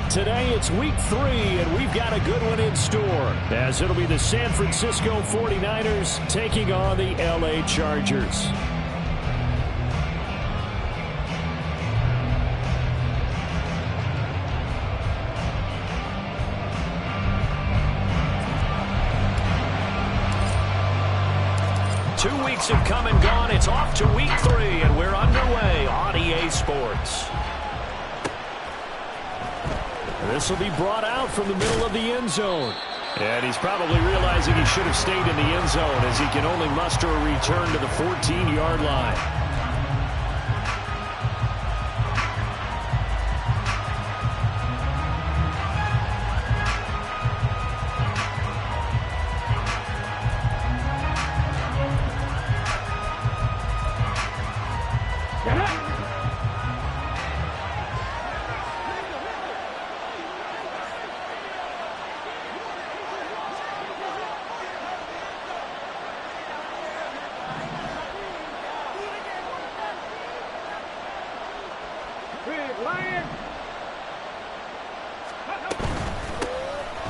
Today it's week 3, and we've got a good one in store, as it'll be the San Francisco 49ers taking on the LA Chargers. Two weeks have come and gone. It's off to week 3, and we're underway on EA Sports. This will be brought out from the middle of the end zone. And he's probably realizing he should have stayed in the end zone, as he can only muster a return to the 14-yard line.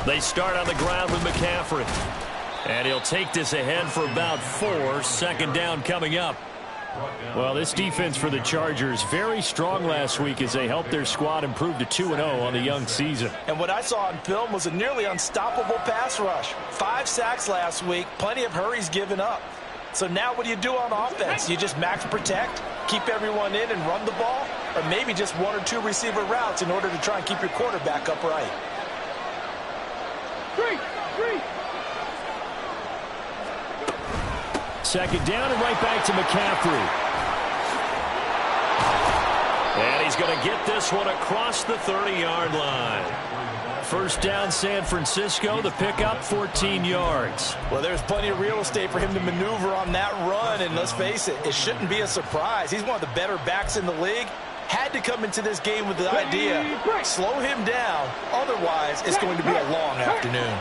They start on the ground with McCaffrey. And he'll take this ahead for about 4. Second down coming up. Well, this defense for the Chargers, very strong last week as they helped their squad improve to 2-0 on the young season. And what I saw on film was a nearly unstoppable pass rush. 5 sacks last week, plenty of hurries given up. So now what do you do on offense? You just max protect, keep everyone in and run the ball, or maybe just 1 or 2 receiver routes in order to try and keep your quarterback upright. Second down and right back to McCaffrey. And he's going to get this one across the 30-yard line. First down, San Francisco. The pickup, 14 yards. Well, there's plenty of real estate for him to maneuver on that run, and let's face it, it shouldn't be a surprise. He's one of the better backs in the league. Had to come into this game with the idea, slow him down, otherwise it's going to be a long afternoon.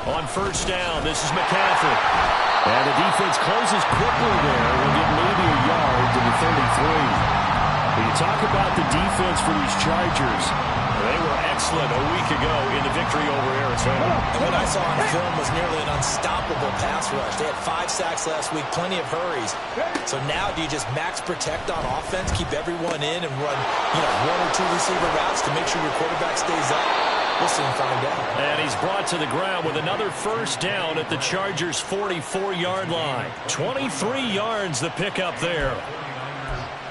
On first down, this is McCaffrey. And the defense closes quickly there. We'll get maybe a yard to the 33. When you talk about the defense for these Chargers, they were excellent a week ago in the victory over Arizona. And what I saw on film was nearly an unstoppable pass rush. They had 5 sacks last week, plenty of hurries. So now do you just max protect on offense, keep everyone in, and run 1 or 2 receiver routes to make sure your quarterback stays up? We'll soon find out. And he's brought to the ground with another first down at the Chargers' 44-yard line. 23 yards the pickup there.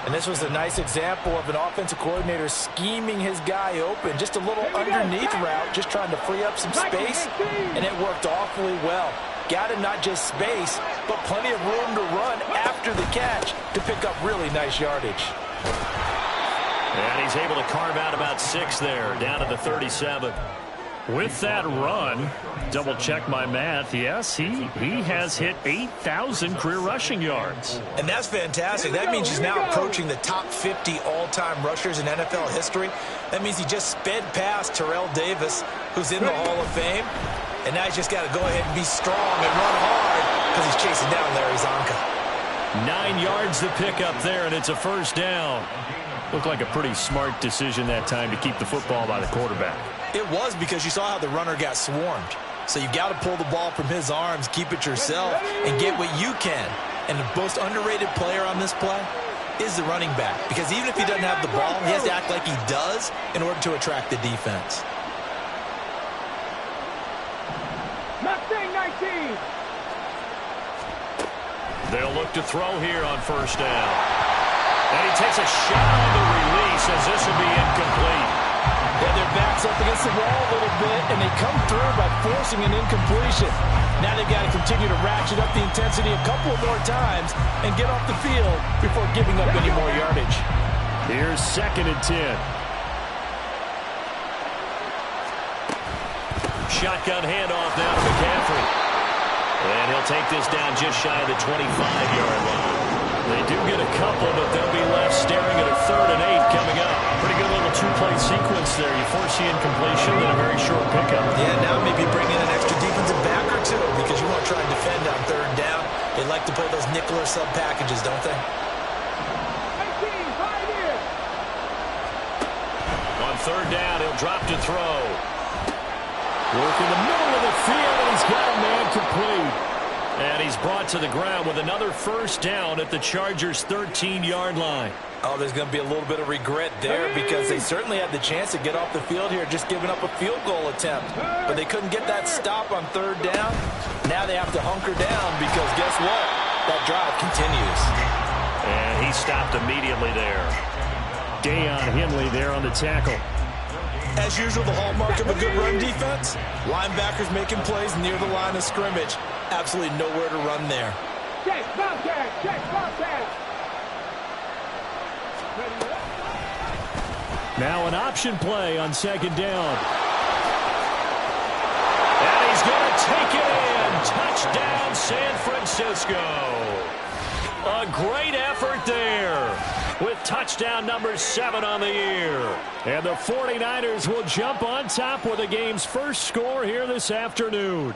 And this was a nice example of an offensive coordinator scheming his guy open. Just a little underneath route, just trying to free up some space, and it worked awfully well. Got him not just space, but plenty of room to run after the catch to pick up really nice yardage. And he's able to carve out about 6 there, down to the 37. With that run, double-check my math, yes, he has hit 8,000 career rushing yards. And that's fantastic. That means he's now approaching the top 50 all-time rushers in NFL history. That means he just sped past Terrell Davis, who's in the Hall of Fame. And now he's just got to go ahead and be strong and run hard because he's chasing down Larry Zonka. 9 yards to pick up there, and it's a first down. Looked like a pretty smart decision that time to keep the football by the quarterback. It was, because you saw how the runner got swarmed. So you got to pull the ball from his arms, keep it yourself, and get what you can. And the most underrated player on this play is the running back. Because even if he doesn't have the ball, he has to act like he does in order to attract the defense. Mustang 19. They'll look to throw here on first down. And he takes a shot on the release, as this will be incomplete. Yeah, their back's up against the wall a little bit, and they come through by forcing an incompletion. Now they've got to continue to ratchet up the intensity a couple more times and get off the field before giving up any more yardage. Here's 2nd and 10. Shotgun handoff now to McCaffrey. And he'll take this down just shy of the 25-yard line. They do get a couple, but they'll be left staring at a 3rd and 8 coming up. Pretty good little two-play sequence there. You force the incompletion, then a very short pickup. Yeah, now maybe bring in an extra defensive back or two because you want to try and defend on 3rd down. They like to play those nickel or sub packages, don't they? 18, 5 years. On 3rd down, he'll drop to throw. Work in the middle of the field, and he's got a man complete. And he's brought to the ground with another 1st down at the Chargers' 13-yard line. Oh, there's going to be a little bit of regret there because they certainly had the chance to get off the field here, just giving up a field goal attempt. But they couldn't get that stop on 3rd down. Now they have to hunker down because guess what? That drive continues. And he stopped immediately there. Deion Henley there on the tackle. As usual, the hallmark of a good run defense, linebackers making plays near the line of scrimmage. Absolutely nowhere to run there. Check, contact, check, contact. Now an option play on 2nd down. And he's going to take it in. Touchdown, San Francisco. A great effort there with touchdown number 7 on the year. And the 49ers will jump on top with the game's first score here this afternoon.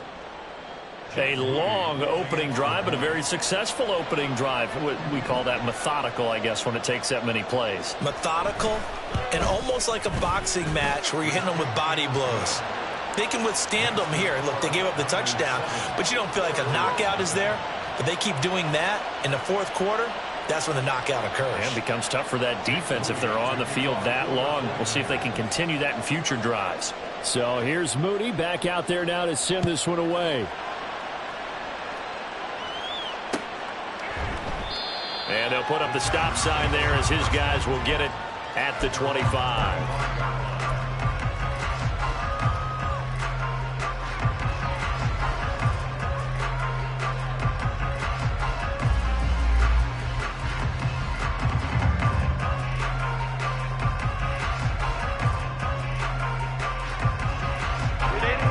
A long opening drive, but a very successful opening drive. We call that methodical, I guess, when it takes that many plays. Methodical and almost like a boxing match where you're hitting them with body blows. They can withstand them here. Look, they gave up the touchdown, but you don't feel like a knockout is there. But they keep doing that in the 4th quarter. That's when the knockout occurs. And it becomes tough for that defense if they're on the field that long. We'll see if they can continue that in future drives. So here's Moody back out there now to send this one away. And they'll put up the stop sign there as his guys will get it at the 25.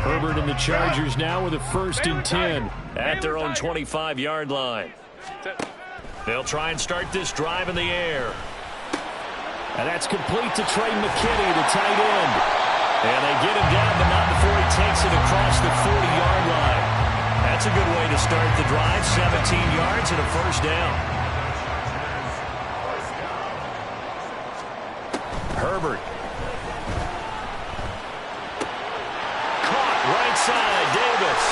Herbert and the Chargers now with a 1st and 10 at their own 25-yard line. They'll try and start this drive in the air. And that's complete to Trey McKinney, the tight end. And they get him down, but not before he takes it across the 40-yard line. That's a good way to start the drive. 17 yards and a 1st down. Herbert. Caught right side, Davis.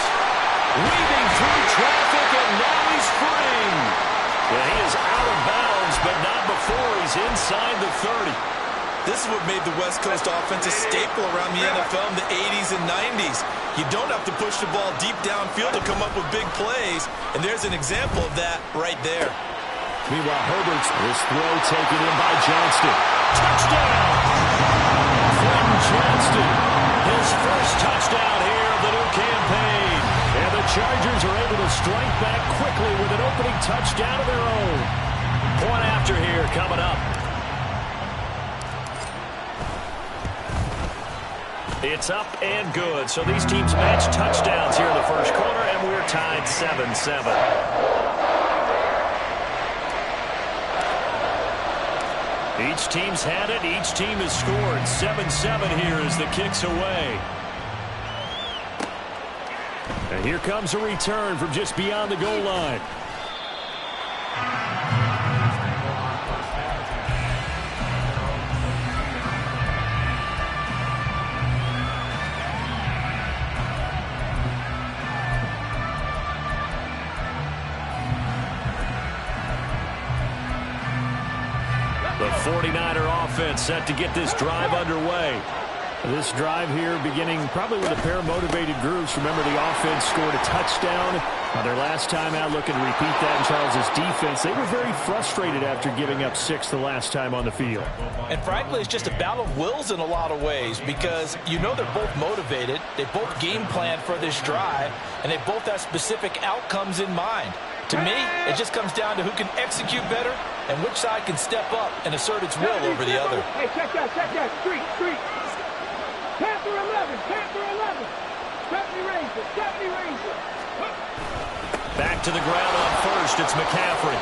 Weaving through traffic, and now he's free. Yeah, he is out of bounds, but not before he's inside the 30. This is what made the West Coast offense a staple around the NFL in the 80s and 90s. You don't have to push the ball deep downfield to come up with big plays, and there's an example of that right there. Meanwhile, Herbert's this throw taken in by Johnston. Touchdown! Quentin Johnston, his first touchdown here of the new campaign. And the Chargers are able to strike back quickly with an opening touchdown of their own. Point after here coming up. It's up and good. So these teams match touchdowns here in the first quarter, and we're tied 7-7. Each team's had it. Each team has scored. 7-7 here as the kick's away. And here comes a return from just beyond the goal line. The 49er offense set to get this drive underway. This drive here beginning probably with a pair of motivated groups. Remember, the offense scored a touchdown on their last time out. Looking to repeat that in Charles' defense. They were very frustrated after giving up 6 the last time on the field. And frankly, it's just a battle of wills in a lot of ways because you know they're both motivated. They both game plan for this drive, and they both have specific outcomes in mind. To me, it just comes down to who can execute better and which side can step up and assert its will over the other. Hey, check that, street. Panther 11, Stephanie Razor. Back to the ground on first, it's McCaffrey.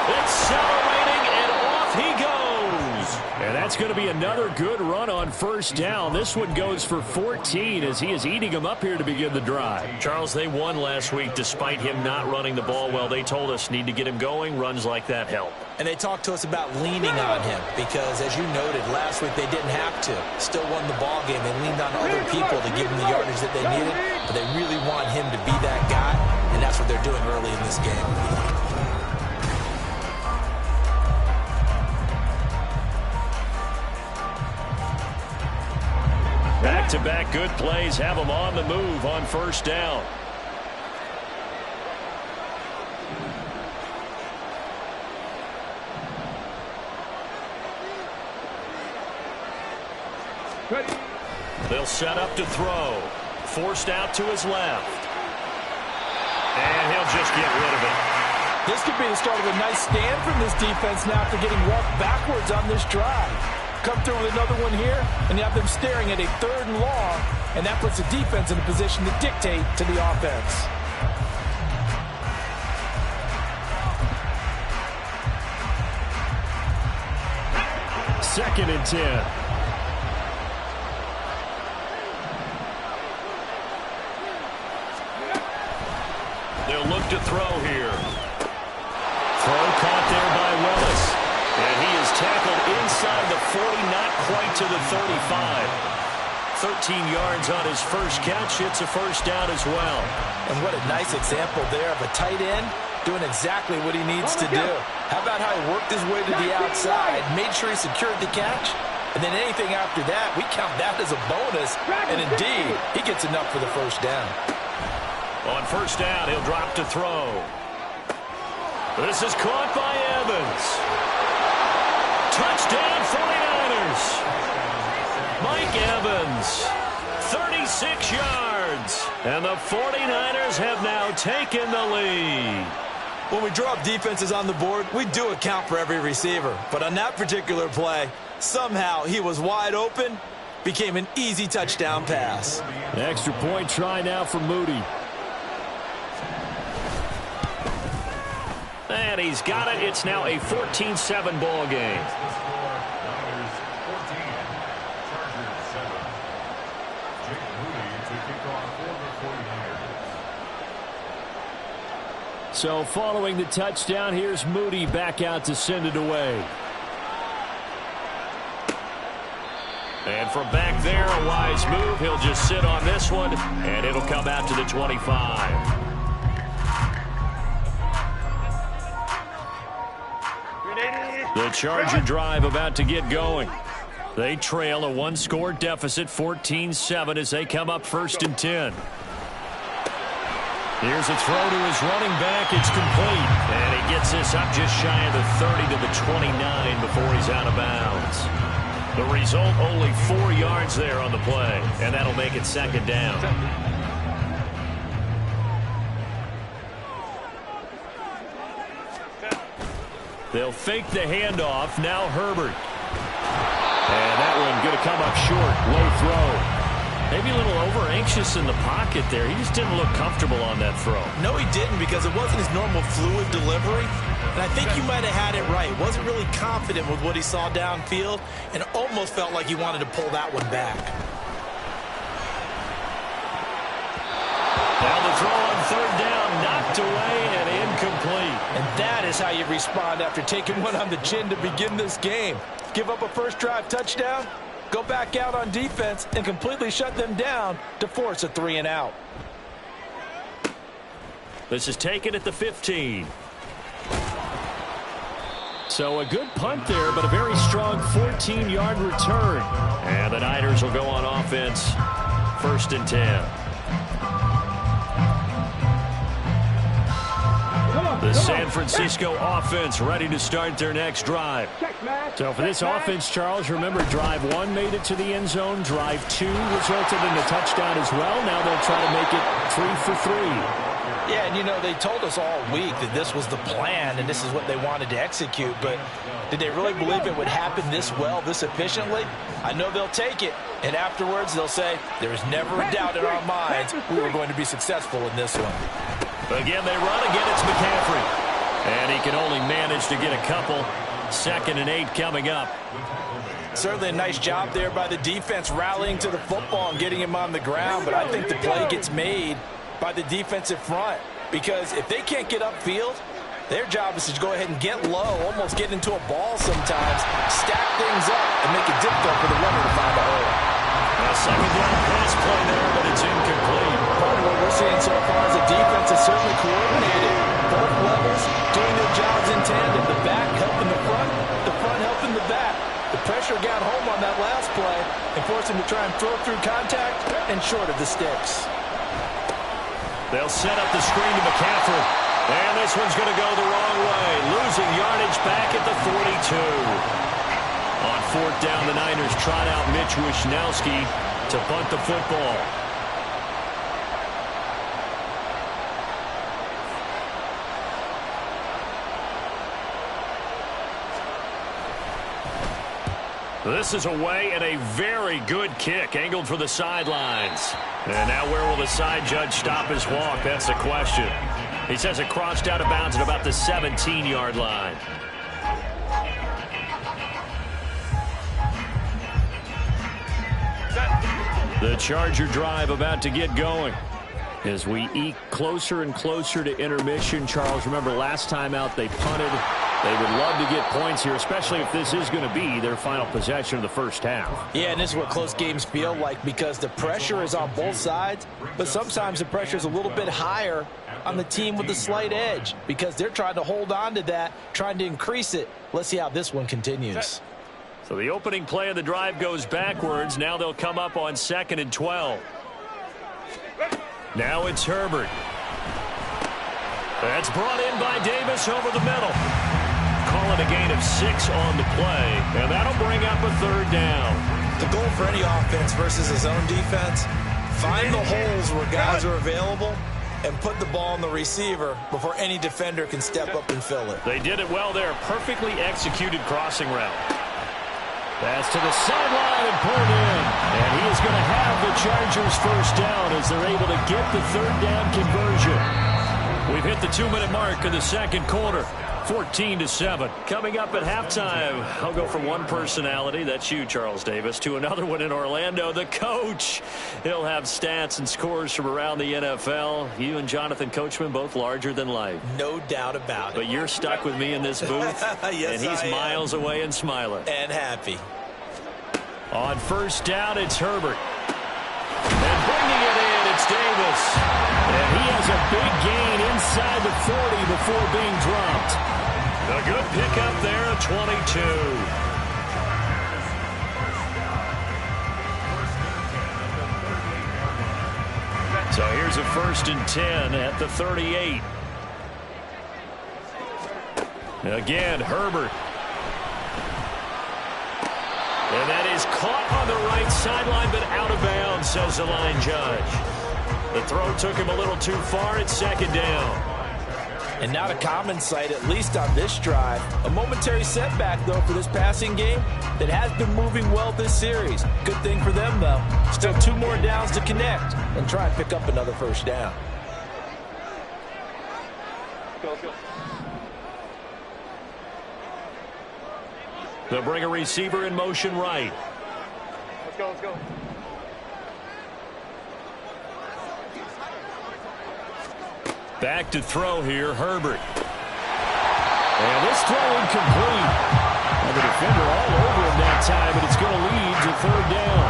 Accelerating, and off he goes. And that's going to be another good run on first down. This one goes for 14 as he is eating them up here to begin the drive. Charles, they won last week despite him not running the ball well. They told us need to get him going. Runs like that help. And they talked to us about leaning on him because, as you noted, last week they didn't have to. Still won the ball game. They leaned on other people to give them the yardage that they needed, but they really want him to be that guy, and that's what they're doing early in this game. Back-to-back good plays have them on the move on first down. They'll set up to throw. Forced out to his left. And he'll just get rid of it. This could be the start of a nice stand from this defense now after getting walked backwards on this drive. Come through with another one here, and you have them staring at a 3rd and long, and that puts the defense in a position to dictate to the offense. Second and 10. They'll look to throw here. Throw caught there by Willis. And he is tackled inside the 40, not quite to the 35. 13 yards on his first catch. It's a first down as well. And what a nice example there of a tight end doing exactly what he needs to do. How about how he worked his way to the outside, made sure he secured the catch, and then anything after that, we count that as a bonus. And indeed, he gets enough for the first down. On first down, he'll drop to throw. This is caught by Evans. Touchdown 49ers. Mike Evans, 36 yards. And the 49ers have now taken the lead. When we draw up defenses on the board, we do account for every receiver. But on that particular play, somehow he was wide open, became an easy touchdown pass. An extra point try now for Moody. And he's got it. It's now a 14-7 ball game. So following the touchdown, here's Moody back out to send it away. And from back there, a wise move. He'll just sit on this one, and it'll come out to the 25. The Charger drive about to get going. They trail a one-score deficit, 14-7, as they come up 1st and 10. Here's a throw to his running back. It's complete. And he gets this up just shy of the 30 to the 29 before he's out of bounds. The result, only 4 yards there on the play. And that'll make it 2nd down. They'll fake the handoff. Now Herbert. And that one going to come up short. Low throw. Maybe a little over-anxious in the pocket there. He just didn't look comfortable on that throw. No, he didn't, because it wasn't his normal fluid delivery. And I think you might have had it right. Wasn't really confident with what he saw downfield and almost felt like he wanted to pull that one back. Now the throw on 3rd down, knocked away and incomplete. And that is how you respond after taking one on the chin to begin this game. Give up a first drive touchdown, go back out on defense, and completely shut them down to force a 3-and-out. This is taken at the 15. So a good punt there, but a very strong 14-yard return. And the Niners will go on offense, 1st and 10. The San Francisco offense ready to start their next drive. So for this offense, Charles, remember drive 1 made it to the end zone. Drive 2 resulted in a touchdown as well. Now they'll try to make it 3 for 3. Yeah, and you know, they told us all week that this was the plan and this is what they wanted to execute, but did they really believe it would happen this well, this efficiently? I know they'll take it, and afterwards they'll say, there is never a doubt in our minds we were going to be successful in this one. Again, they run. Again, it's McCaffrey. And he can only manage to get a couple. 2nd and 8 coming up. Certainly a nice job there by the defense rallying to the football and getting him on the ground, but I think the play gets made by the defensive front because if they can't get upfield, their job is to go ahead and get low, almost get into a ball sometimes, stack things up, and make it difficult for the runner to find a hole. A 2nd down pass play there, but it's incomplete. Part of what we're seeing so far is the defense is certainly coordinated. Both levels doing their jobs in tandem. The back helping the front helping the back. The pressure got home on that last play and forced him to try and throw through contact and short of the sticks. They'll set up the screen to McCaffrey. And this one's going to go the wrong way. Losing yardage back at the 42. On 4th down, the Niners trot out Mitch Wishnowski to punt the football. This is away and a very good kick angled for the sidelines. And now where will the side judge stop his walk? That's the question. He says it crossed out of bounds at about the 17-yard line. The Charger drive about to get going. As we eke closer and closer to intermission, Charles, remember last time out they punted. They would love to get points here, especially if this is going to be their final possession of the first half. Yeah, and this is what close games feel like because the pressure is on both sides, but sometimes the pressure is a little bit higher on the team with the slight edge because they're trying to hold on to that, trying to increase it. Let's see how this one continues. So the opening play of the drive goes backwards. Now they'll come up on 2nd and 12. Now it's Herbert. That's brought in by Davis over the middle. Call it a gain of 6 on the play, and that'll bring up a 3rd down. The goal for any offense versus his own defense, find the holes where guys are available and put the ball on the receiver before any defender can step up and fill it. They did it well there. Perfectly executed crossing route. Pass to the sideline and pulled in. And he is going to have the Chargers first down as they're able to get the 3rd down conversion. We've hit the 2-minute mark of the 2nd quarter. 14-7. Coming up at halftime, I'll go from one personality, that's you, Charles Davis, to another one in Orlando, the coach. He'll have stats and scores from around the NFL. You and Jonathan Coachman, both larger than life. No doubt about it. But you're stuck with me in this booth, yes, and he's miles away and smiling. And happy. On 1st down, it's Herbert. And bringing it in, it's Davis. And he has a big gain inside the 40 before being dropped. A good pickup there at 22. So here's a 1st and 10 at the 38. Again, Herbert. And that is caught on the right sideline, but out of bounds, says the line judge. The throw took him a little too far. It's 2nd down. And not a common sight, at least on this drive. A momentary setback, though, for this passing game that has been moving well this series. Good thing for them, though. Still 2 more downs to connect and try and pick up another 1st down. Go, go. They'll bring a receiver in motion right. Let's go, let's go. Back to throw here, Herbert. And this throw incomplete. And the defender all over him that time, but it's going to lead to 3rd down.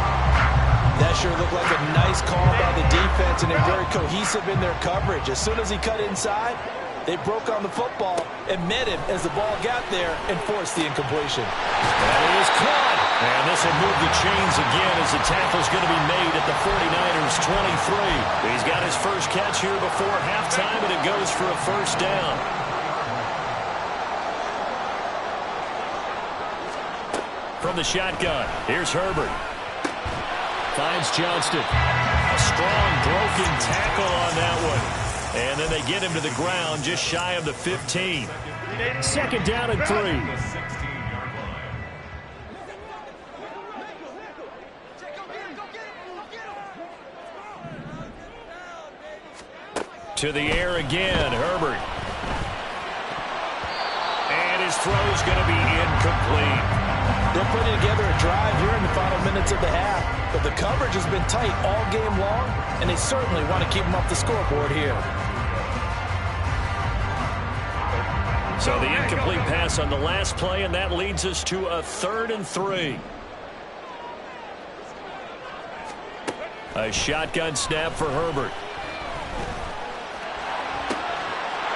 That sure looked like a nice call by the defense, and they're very cohesive in their coverage. As soon as he cut inside, they broke on the football and met him as the ball got there and forced the incompletion. That is caught. And this will move the chains again as the tackle's going to be made at the 49ers 23. He's got his first catch here before halftime, and it goes for a 1st down. From the shotgun, here's Herbert. Finds Johnston. A strong broken tackle on that one. And then they get him to the ground just shy of the 15. 2nd down and 3. To the air again, Herbert. throw's going to be incomplete. They're putting together a drive here in the final minutes of the half, but the coverage has been tight all game long, and they certainly want to keep them off the scoreboard here. So the incomplete pass on the last play, and that leads us to a 3rd and 3. A shotgun snap for Herbert.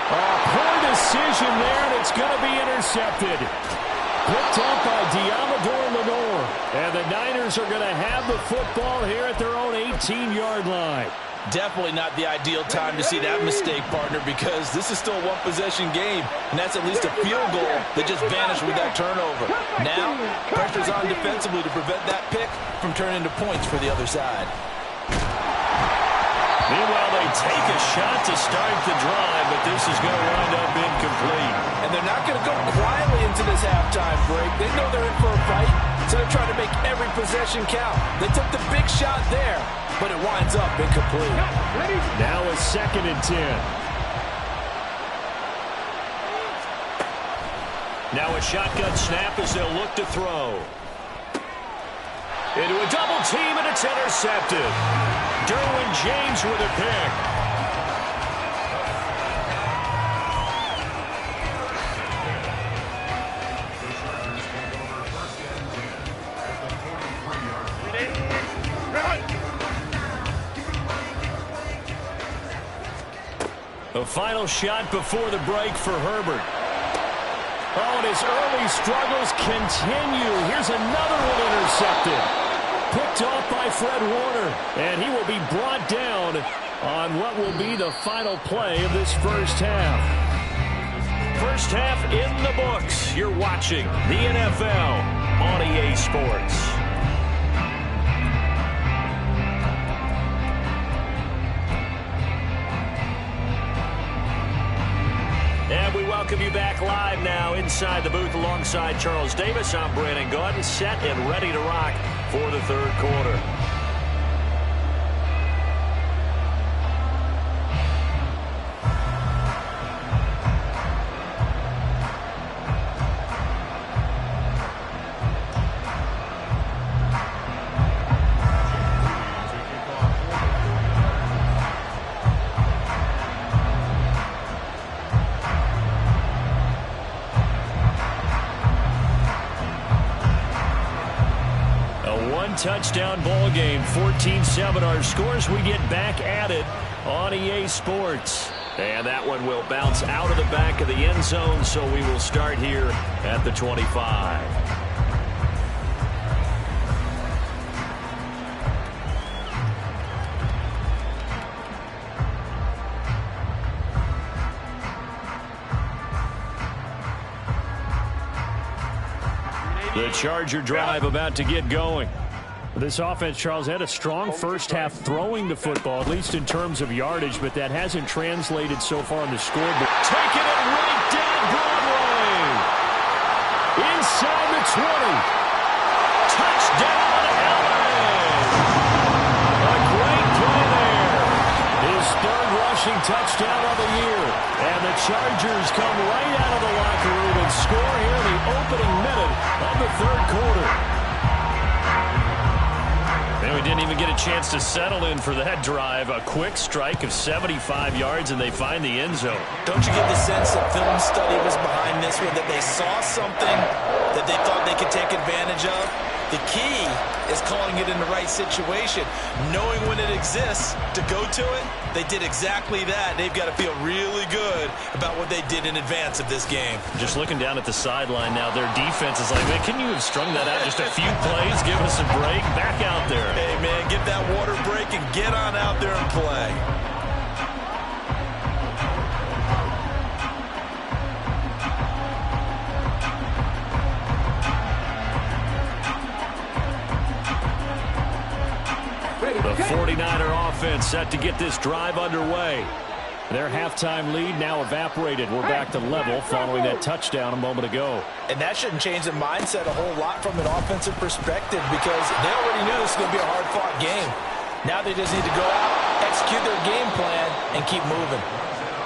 Poor decision there, and it's going to be intercepted. Picked up by Diamador Lenore. And the Niners are going to have the football here at their own 18-yard line. Definitely not the ideal time to see that mistake, partner, because this is still a one-possession game, and that's at least a field goal that just vanished with that turnover. Now, pressure's on defensively to prevent that pick from turning into points for the other side. Meanwhile, they take a shot to start the drive, but this is going to wind up incomplete. And they're not going to go quietly into this halftime break. They know they're in for a fight, so they're trying to make every possession count. They took the big shot there, but it winds up incomplete. Now a 2nd and 10. Now a shotgun snap as they'll look to throw. Into a double team, and it's intercepted. Derwin James with a pick. The final shot before the break for Herbert. Oh, and his early struggles continue. Here's another one intercepted. Picked off by Fred Warner, and he will be brought down on what will be the final play of this first half. First half in the books. You're watching the NFL on EA Sports. And we welcome you back live now inside the booth alongside Charles Davis. I'm Brandon Gaudin, set and ready to rock for the 3rd quarter. Touchdown ball game, 14-7 our scores. We get back at it on EA Sports. And that one will bounce out of the back of the end zone, so we will start here at the 25. The Charger drive about to get going. This offense, Charles, had a strong first half throwing the football, at least in terms of yardage, but that hasn't translated so far on the scoreboard. Taking it right down Broadway. Inside the 20. Touchdown, LA. A great play there. His 3rd rushing touchdown of the year. And the Chargers come right out of the locker room and score here in the opening minute of the 3rd quarter. And we didn't even get a chance to settle in for that drive. A quick strike of 75 yards, and they find the end zone. Don't you get the sense that film study was behind this one, that they saw something that they thought they could take advantage of? The key is calling it in the right situation, knowing when it exists to go to it. They did exactly that. They've got to feel really good about what they did in advance of this game. Just looking down at the sideline now, their defense is like, man, couldn't you have strung that out just a few plays? Give us a break. Back out there. Hey, man, get that water break and get on out there and play. The 49er offense set to get this drive underway. Their halftime lead now evaporated. We're back to level following that touchdown a moment ago. And that shouldn't change the mindset a whole lot from an offensive perspective, because they already knew this was going to be a hard-fought game. Now they just need to go out, execute their game plan, and keep moving.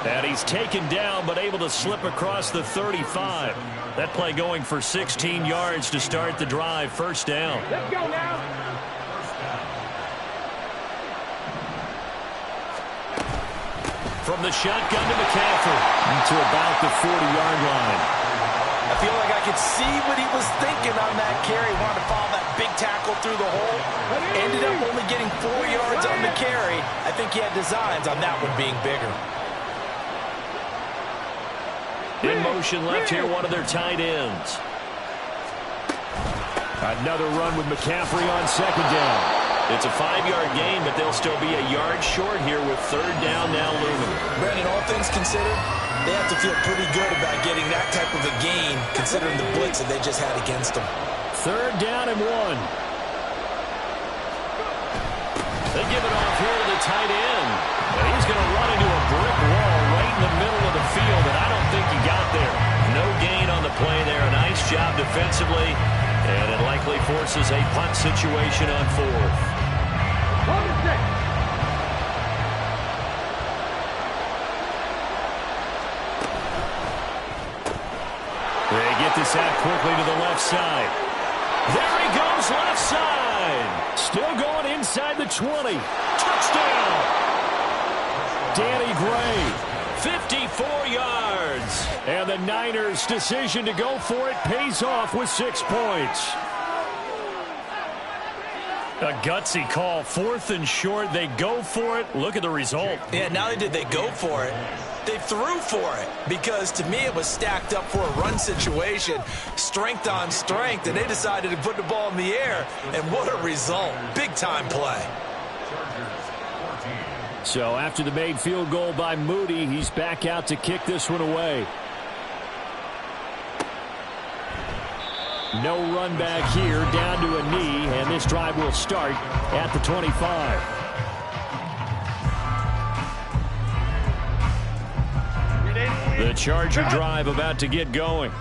And he's taken down, but able to slip across the 35. That play going for 16 yards to start the drive. First down. Let's go now. From the shotgun to McCaffrey to about the 40-yard line. I feel like I could see what he was thinking on that carry. Wanted to follow that big tackle through the hole. Ended up only getting 4 yards on the carry. I think he had designs on that one being bigger. In motion left here, one of their tight ends. Another run with McCaffrey on second down. It's a 5-yard gain, but they'll still be a yard short here with third down now looming. Brandon, all things considered, they have to feel pretty good about getting that type of a gain, considering the blitz that they just had against them. Third down and 1. They give it off here to the tight end. And he's going to run into a brick wall right in the middle of the field, and I don't think he got there. No gain on the play there. A nice job defensively, and it likely forces a punt situation on fourth. They get this out quickly to the left side. There he goes, left side. Still going inside the 20. Touchdown. Danny Gray, 54 yards. And the Niners' decision to go for it pays off with 6 points. A gutsy call, 4th and short. They go for it. Look at the result. Yeah, not only did they go for it, they threw for it, because to me it was stacked up for a run situation, strength on strength, and they decided to put the ball in the air, and what a result. Big-time play. So after the made field goal by Moody, he's back out to kick this one away. No run back here, down to a knee, and this drive will start at the 25. The Charger drive about to get going.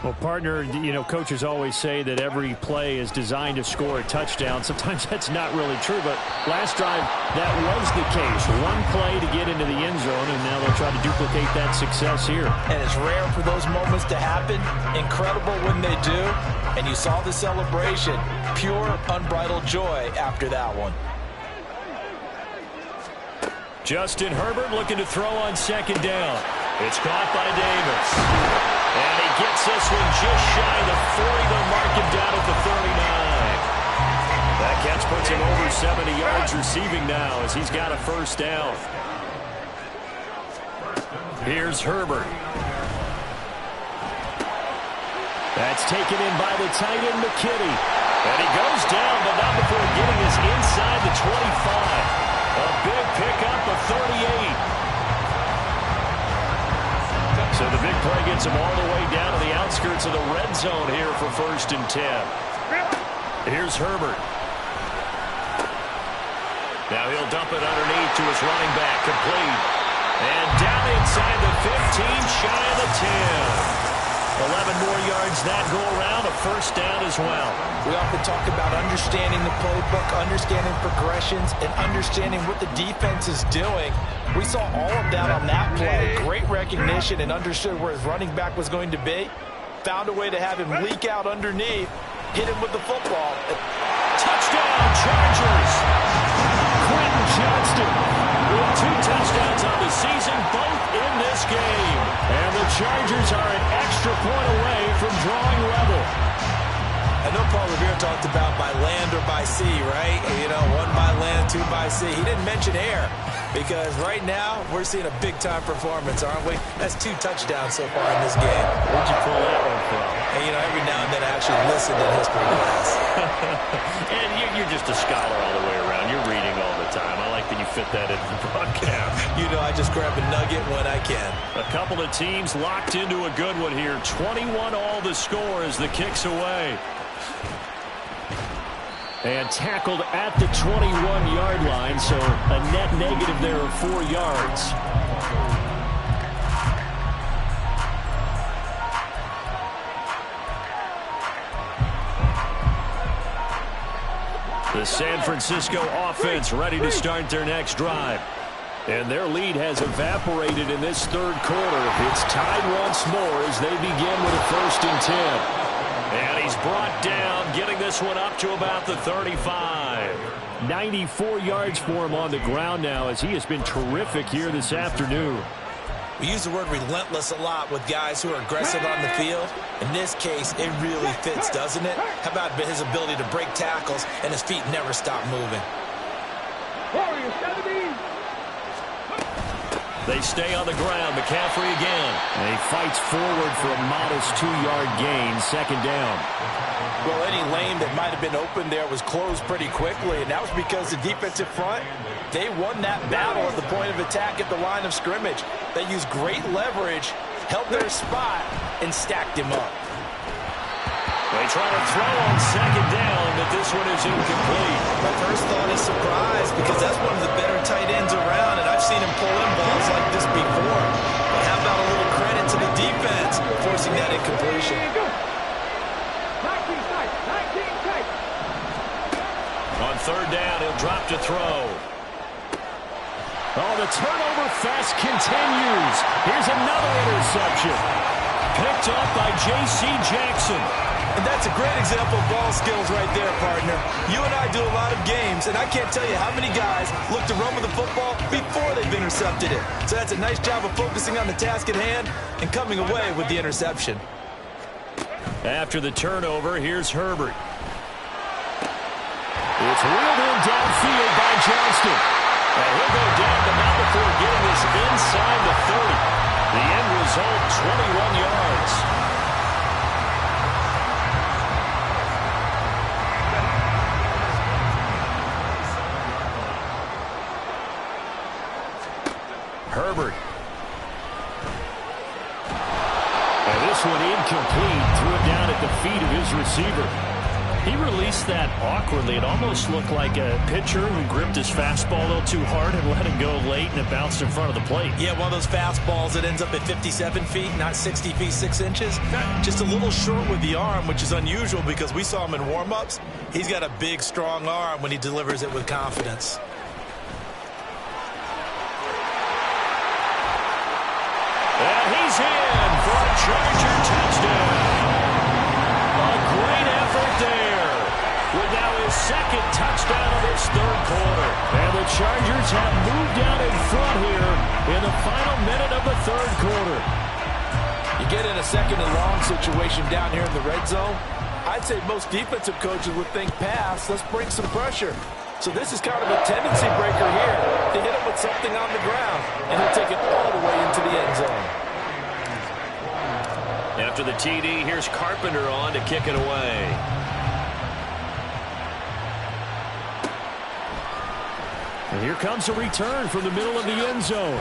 Well, partner, you know, coaches always say that every play is designed to score a touchdown. Sometimes that's not really true, but last drive, that was the case. One play to get into the end zone, and now they'll try to duplicate that success here. And it's rare for those moments to happen. Incredible when they do. And you saw the celebration. Pure, unbridled joy after that one. Justin Herbert looking to throw on second down. It's caught by Davis. And he gets this one just shy of the 40. They'll mark him down at the 39. That catch puts him over 70 yards receiving now as he's got a first down. Here's Herbert. That's taken in by the tight end, McKinney. And he goes down, but not before getting us inside the 25. A big pickup of 38. So the big play gets him all the way down to the outskirts of the red zone here for 1st and 10. Here's Herbert. Now he'll dump it underneath to his running back, complete. And down inside the 15, shy of the 10. 11 more yards that go around, a first down as well. We often talk about understanding the playbook, understanding progressions, and understanding what the defense is doing. We saw all of that on that play. Great recognition and understood where his running back was going to be. Found a way to have him leak out underneath, hit him with the football. Touchdown, Chargers! Quentin Johnston with 2 touchdowns on the season, both in this game. And the Chargers are an extra point away from drawing level. I know Paul Revere talked about by land or by sea, right? You know, 1 by land, 2 by sea. He didn't mention air, because right now we're seeing a big-time performance, aren't we? That's 2 touchdowns so far in this game. Where'd you pull that one from? And, you know, every now and then I actually listen in history class. And you're just a scholar all the way around. You're reading all the time. I like that you fit that into the broadcast. You know, I just grab a nugget when I can. A couple of teams locked into a good one here. 21 all the score as the kick's away. And tackled at the 21-yard line, so a net negative there of 4 yards. The San Francisco offense ready to start their next drive. And their lead has evaporated in this third quarter. It's tied once more as they begin with a 1st and 10. And he's brought down, getting this one up to about the 35. 94 yards for him on the ground now as he has been terrific here this afternoon. We use the word relentless a lot with guys who are aggressive on the field. In this case, it really fits, doesn't it? How about his ability to break tackles and his feet never stop moving? They stay on the ground. McCaffrey again. And he fights forward for a modest 2-yard gain, 2nd down. Well, any lane that might have been open there was closed pretty quickly, and that was because the defensive front, they won that battle at the point of attack at the line of scrimmage. They used great leverage, held their spot, and stacked him up. They try to throw on 2nd down, but this one is incomplete. My first thought is surprise, because that's one of the better tight ends around, and I've seen him pull in balls like this before. But how about a little credit to the defense forcing that incompletion? On 3rd down, he'll drop to throw. Oh, the turnover fest continues. Here's another interception. Picked up by J.C. Jackson. And that's a great example of ball skills right there, partner. You and I do a lot of games, and I can't tell you how many guys look to run with the football before they've intercepted it. So that's a nice job of focusing on the task at hand and coming away with the interception. After the turnover, here's Herbert. It's reeled in downfield by Johnston. And he'll go down the mound before getting this inside the 30. The end result, 21 yards. Herbert. And this one incomplete. Threw it down at the feet of his receiver. He released that awkwardly. It almost looked like a pitcher who gripped his fastball a little too hard and let it go late, and it bounced in front of the plate. Yeah, one of those fastballs that ends up at 57 feet, not 60 feet, 6 inches. Just a little short with the arm, which is unusual because we saw him in warm-ups. He's got a big, strong arm when he delivers it with confidence. And he's in for a Charger touchdown. A great effort there. With now his 2nd touchdown of this 3rd quarter. And the Chargers have moved out in front here in the final minute of the 3rd quarter. You get in a 2nd and long situation down here in the red zone. I'd say most defensive coaches would think pass. Let's bring some pressure. So this is kind of a tendency breaker here to hit him with something on the ground. And he'll take it all the way into the end zone. After the TD, here's Carpenter on to kick it away. And here comes a return from the middle of the end zone.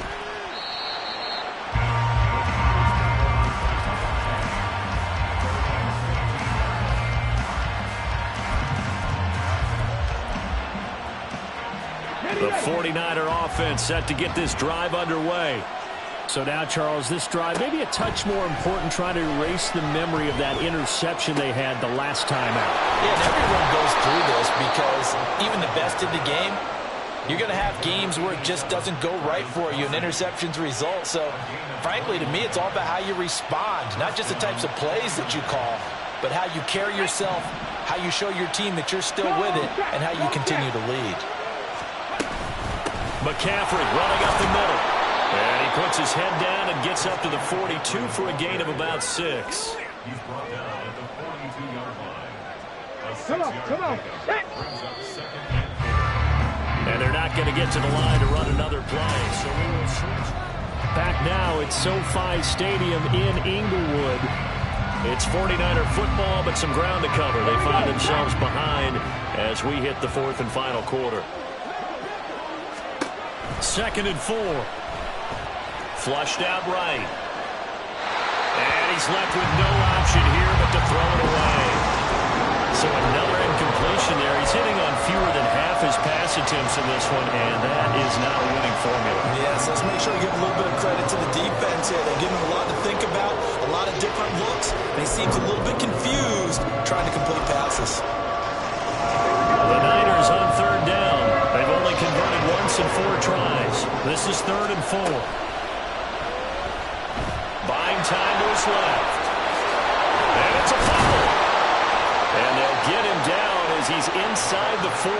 The 49er offense set to get this drive underway. So now, Charles, this drive maybe a touch more important, trying to erase the memory of that interception they had the last time out. Yeah, and everyone goes through this because even the best in the game, you're going to have games where it just doesn't go right for you and interceptions result. So, frankly, to me, it's all about how you respond, not just the types of plays that you call, but how you carry yourself, how you show your team that you're still with it, and how you continue to lead. McCaffrey running up the middle. And he puts his head down and gets up to the 42 for a gain of about 6. He's brought down at the 42-yard line. Come on. And they're not going to get to the line to run another play. So we will switch. Back now at SoFi Stadium in Inglewood. It's 49er football, but some ground to cover. They find themselves behind as we hit the 4th and final quarter. 2nd and 4. Flushed out right. And he's left with no option here but to throw it away. So another incompletion there. He's hitting on fewer than half his pass attempts in this one, and that is not a winning formula. Yes, let's make sure we give a little bit of credit to the defense here. They're giving him a lot to think about, a lot of different looks, and he seems a little bit confused trying to complete passes. The Niners on 3rd down. They've only converted once in 4 tries. This This is 3rd and 4. Buying time to his left. And it's a fumble. And they'll get him down as he's inside the 40.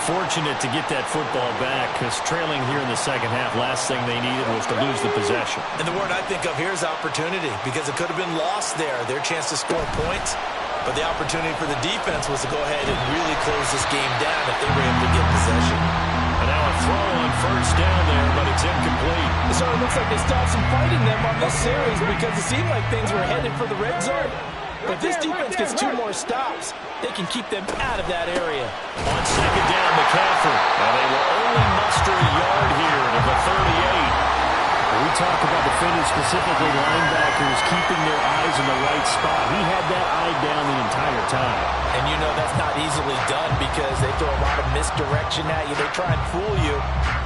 Fortunate to get that football back because trailing here in the second half, last thing they needed was to lose the possession. And the word I think of here is opportunity because it could have been lost there, their chance to score points. But the opportunity for the defense was to go ahead and really close this game down if they were able to get possession. And now a throw on 1st down there, but it's incomplete. It sort of looks like they still have some fight in them on this series because it seemed like things were headed for the red zone. But this defense gets 2 more stops. They can keep them out of that area. On 2nd down, McCaffrey. And they will only muster a yard here to the 38. We talk about defenders, specifically linebackers, keeping their eyes in the right spot. He had that eye down the entire time. And you know that's not easily done because they throw a lot of misdirection at you. They try and fool you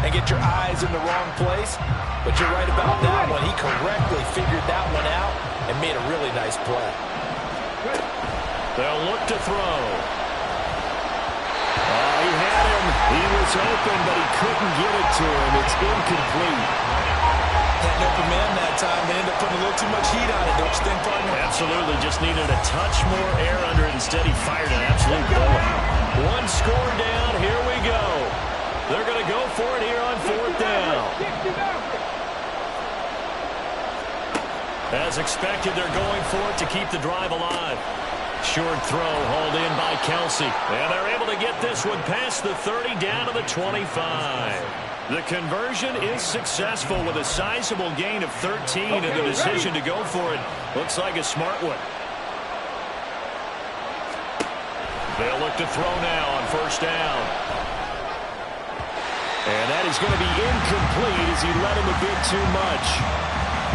and get your eyes in the wrong place. But you're right about that one. He correctly figured that one out and made a really nice play. They'll look to throw. He had him. He was open, but he couldn't get it to him. It's incomplete. Had an open man that time. They ended up putting a little too much heat on it, don't you think, partner? Absolutely. Just needed a touch more air under it. Instead, he fired an absolute bullet. 1 score down. Here we go. They're going to go for it here on 4th down. As expected, they're going for it to keep the drive alive. Short throw hauled in by Kelsey. And they're able to get this one past the 30 down to the 25. The conversion is successful with a sizable gain of 13 and the decision to go for it looks like a smart one. They'll look to throw now on 1st down. And that is going to be incomplete as he let him a bit too much.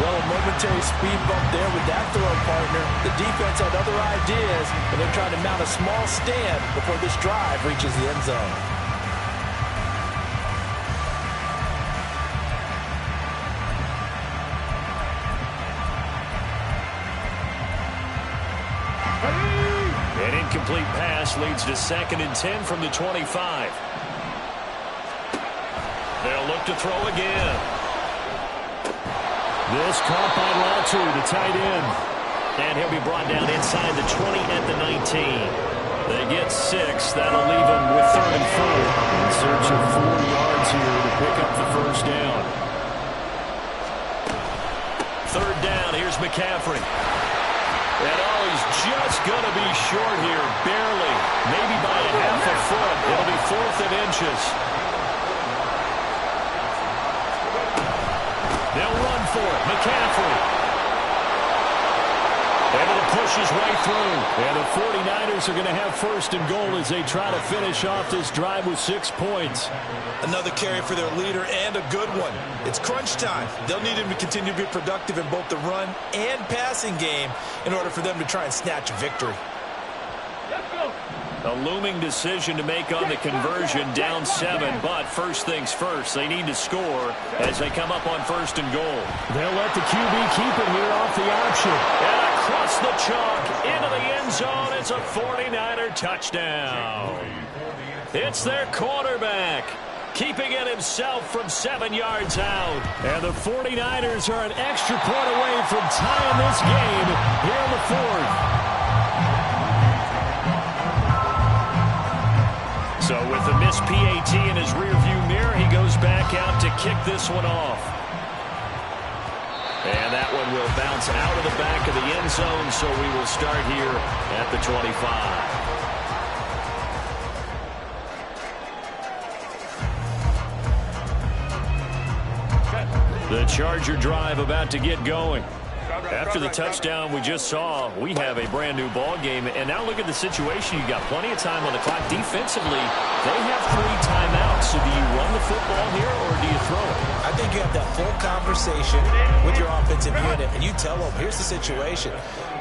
Well, a momentary speed bump there with that throw, partner. The defense had other ideas, and they're trying to mount a small stand before this drive reaches the end zone. An incomplete pass leads to 2nd and 10 from the 25. They'll look to throw again. This caught by Latu, the tight end. And he'll be brought down inside the 20 at the 19. They get 6. That'll leave them with 3rd and 4. In search of 4 yards here to pick up the 1st down. 3rd down, here's McCaffrey. And he's just going to be short here, barely. Maybe by a half a foot. It'll be 4th and inches. They'll run for it. McCaffrey. Able to push his way through. And the 49ers are going to have 1st and goal as they try to finish off this drive with 6 points. Another carry for their leader and a good one. It's crunch time. They'll need him to continue to be productive in both the run and passing game in order for them to try and snatch a victory. A looming decision to make on the conversion, down 7, but first things first, they need to score as they come up on 1st and goal. They'll let the QB keep it here off the option. And across the chalk, into the end zone, it's a 49er touchdown. It's their quarterback, keeping it himself from 7 yards out. And the 49ers are an extra point away from tying this game here in the 4th. So with the missed PAT in his rearview mirror, he goes back out to kick this one off. And that one will bounce out of the back of the end zone, so we will start here at the 25. The Charger drive about to get going. After the touchdown we just saw, we have a brand new ball game. And now look at the situation. You got plenty of time on the clock. Defensively, they have 3 timeouts. So do you run the football here or do you throw it? I think you have that full conversation with your offensive unit, and you tell them, here's the situation.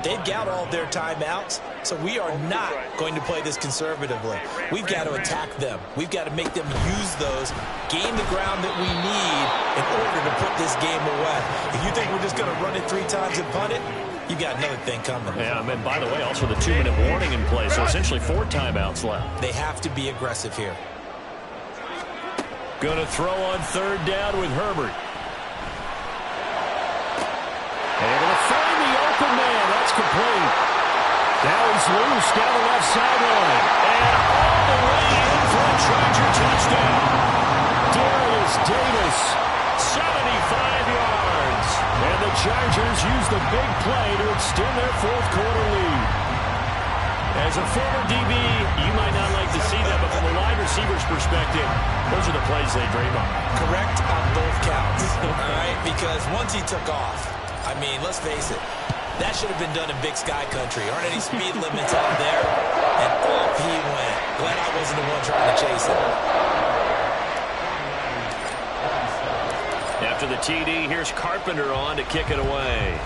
They've got all their timeouts, so we are not going to play this conservatively. We've got to attack them. We've got to make them use those, gain the ground that we need in order to put this game away. If you think we're just going to run it 3 times and punt it, you got another thing coming. Yeah, and by the way, also the 2-minute warning in play, so essentially 4 timeouts left. They have to be aggressive here. Going to throw on third down with Herbert. Able to find the open man. That's complete. Now he's loose down the left sideline. And all the way in for a Charger touchdown. Darius Davis, 75 yards. And the Chargers use the big play to extend their fourth quarter lead. As a former DB, you might not like to see that, but from a wide receiver's perspective, those are the plays they dream of. Correct on both counts, all right? Because once he took off, I mean, let's face it, that should have been done in Big Sky Country. Aren't any speed limits out there? And off he went. Glad I wasn't the one trying to chase him. After the TD, here's Carpenter on to kick it away.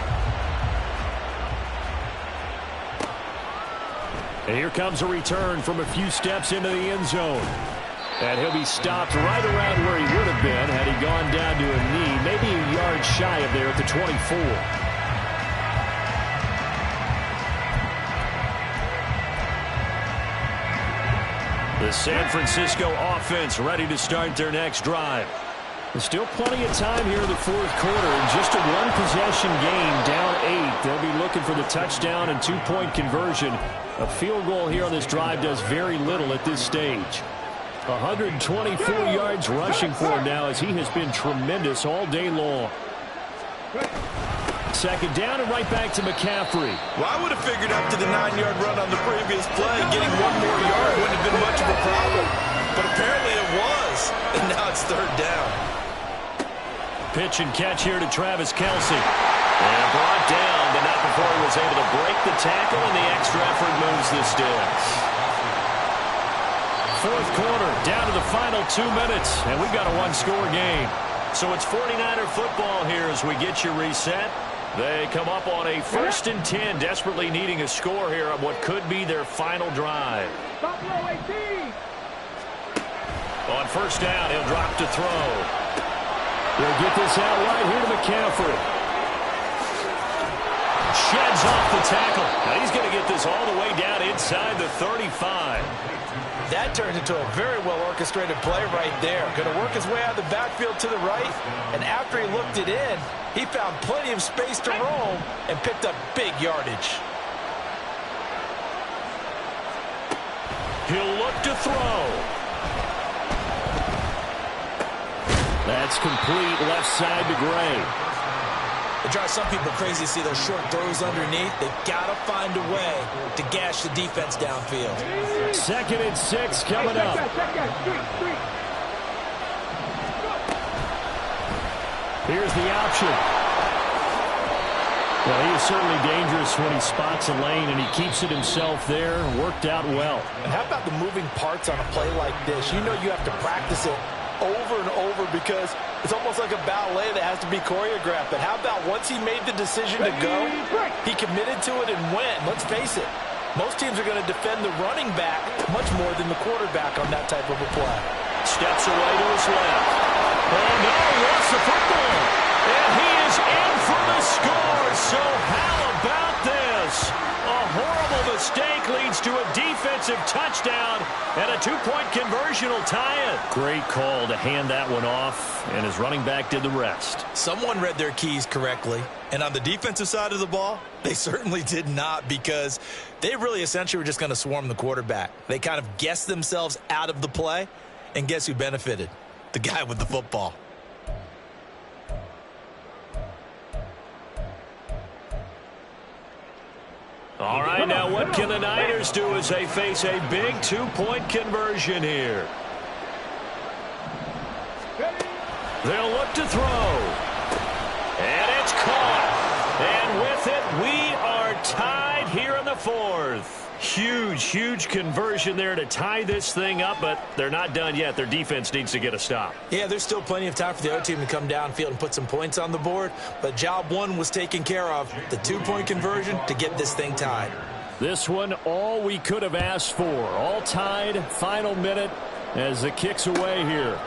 And here comes a return from a few steps into the end zone. And he'll be stopped right around where he would have been had he gone down to a knee, maybe a yard shy of there at the 24. The San Francisco offense ready to start their next drive. There's still plenty of time here in the fourth quarter. In just a one-possession game, down 8. They'll be looking for the touchdown and two-point conversion. A field goal here on this drive does very little at this stage. 124 yards rushing for him now as he has been tremendous all day long. Second down and right back to McCaffrey. Well, I would have figured up to the 9-yard run on the previous play. Getting one more yard wouldn't have been much of a problem. But apparently it was. And now it's third down. Pitch and catch here to Travis Kelce. And brought down, but not before he was able to break the tackle, and the extra effort moves the sticks. Fourth quarter, down to the final 2 minutes, and we've got a one-score game. So it's 49er football here as we get you reset. They come up on a 1st and 10, desperately needing a score here on what could be their final drive. On first down, he'll drop to throw. They'll get this out right here to McCaffrey. Sheds off the tackle. Now he's going to get this all the way down inside the 35. That turned into a very well-orchestrated play right there. Going to work his way out of the backfield to the right, and after he looked it in, he found plenty of space to roam and picked up big yardage. He'll look to throw. That's complete left side to Gray. It drives some people crazy to see those short throws underneath. They've got to find a way to gash the defense downfield. 2nd and 6 coming up. Here's the option. Well, he is certainly dangerous when he spots a lane, and he keeps it himself there. Worked out well. And how about the moving parts on a play like this? You know you have to practice it over and over because it's almost like a ballet that has to be choreographed. But how about once he made the decision to go, he committed to it and went. Let's face it, most teams are going to defend the running back much more than the quarterback on that type of a play. Steps away to his left. Oh, no, he lost the football. And he is in for the score. So how about this? A horrible mistake leads to a defensive touchdown, and a two-point conversion will tie it. Great call to hand that one off, and his running back did the rest. Someone read their keys correctly, and on the defensive side of the ball, they certainly did not, because they really essentially were just going to swarm the quarterback. They kind of guessed themselves out of the play, and guess who benefited? The guy with the football. All right, now what can the Niners do as they face a big two-point conversion here? They'll look to throw. And it's caught. And with it, we are tied here in the fourth. Huge, huge conversion there to tie this thing up, but they're not done yet. Their defense needs to get a stop. Yeah, there's still plenty of time for the other team to come downfield and put some points on the board, but job one was taken care of. The two-point conversion to get this thing tied. This one, all we could have asked for. All tied, final minute as the kick's away here.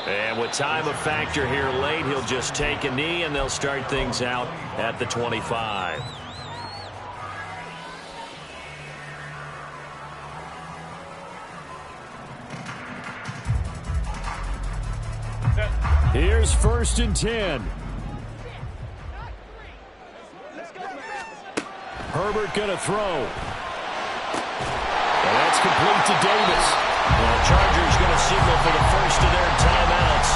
And with time a factor here late, he'll just take a knee, and they'll start things out at the 25. Here's 1st and 10. Herbert going to throw. And that's complete to Davis. Well, Chargers going to signal for the first of their timeouts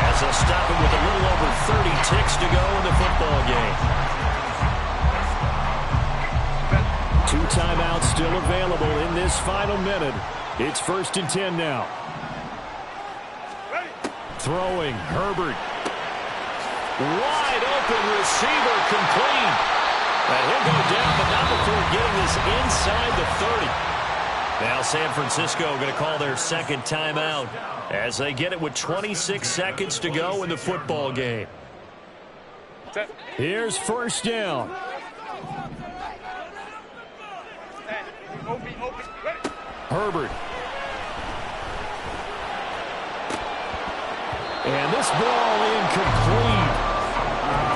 as they'll stop it with a little over 30 ticks to go in the football game. 2 timeouts still available in this final minute. It's 1st and 10 now. Throwing, Herbert. Wide open receiver, complete. And he'll go down, but not before getting this inside the 30. Now San Francisco going to call their second timeout as they get it with 26 seconds to go in the football game. Here's 1st down. Herbert. And this ball incomplete.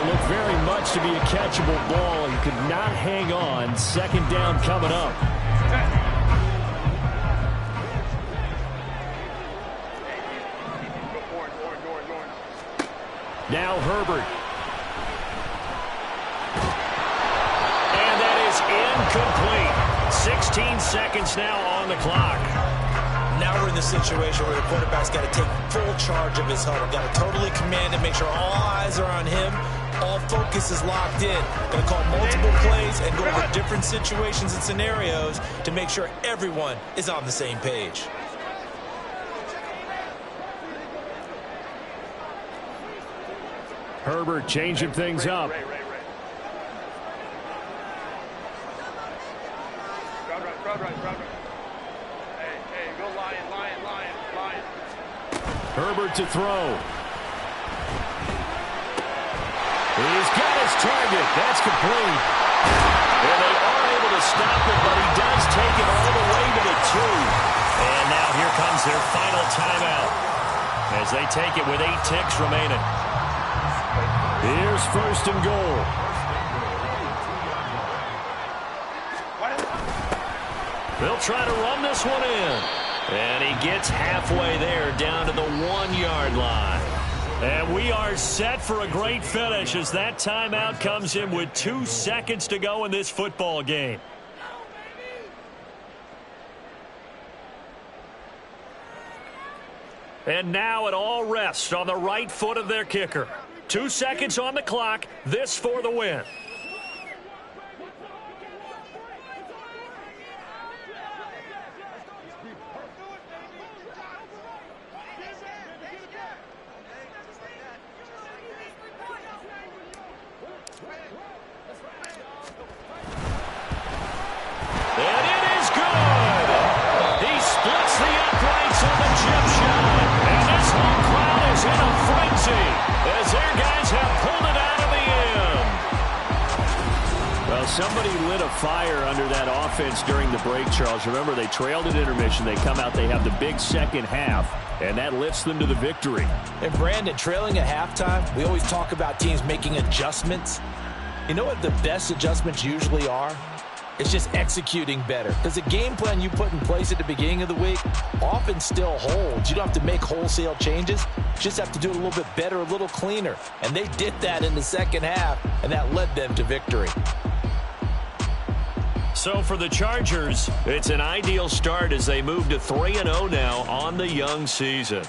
Looked very much to be a catchable ball. He could not hang on. 2nd down coming up. Now Herbert. And that is incomplete. 16 seconds now on the clock. Now we're in the situation where the quarterback's got to take full charge of his huddle. Got to totally command it, make sure all eyes are on him. All focus is locked in. Going to call multiple plays and go over different situations and scenarios to make sure everyone is on the same page. Herbert changing things up. Herbert to throw. He's got his target. That's complete. And they are able to stop it, but he does take it all the way to the 2. And now here comes their final timeout as they take it with 8 ticks remaining. Here's 1st and goal. They'll try to run this one in. And he gets halfway there down to the 1-yard line. And we are set for a great finish as that timeout comes in with 2 seconds to go in this football game. And now it all rests on the right foot of their kicker. 2 seconds on the clock. This for the win. And it is good. He splits the uprights on the chip shot. And this whole crowd is in a frenzy as their guys have pulled it out of the end. Well, somebody lit a fire under that offense during the break, Charles. Remember, they trailed at intermission. They come out, they have the big second half, and that lifts them to the victory. And Brandon, trailing at halftime, we always talk about teams making adjustments. You know what the best adjustments usually are? It's just executing better. Because the game plan you put in place at the beginning of the week often still holds. You don't have to make wholesale changes. You just have to do it a little bit better, a little cleaner. And they did that in the second half, and that led them to victory. So for the Chargers, it's an ideal start as they move to 3-0 now on the young season.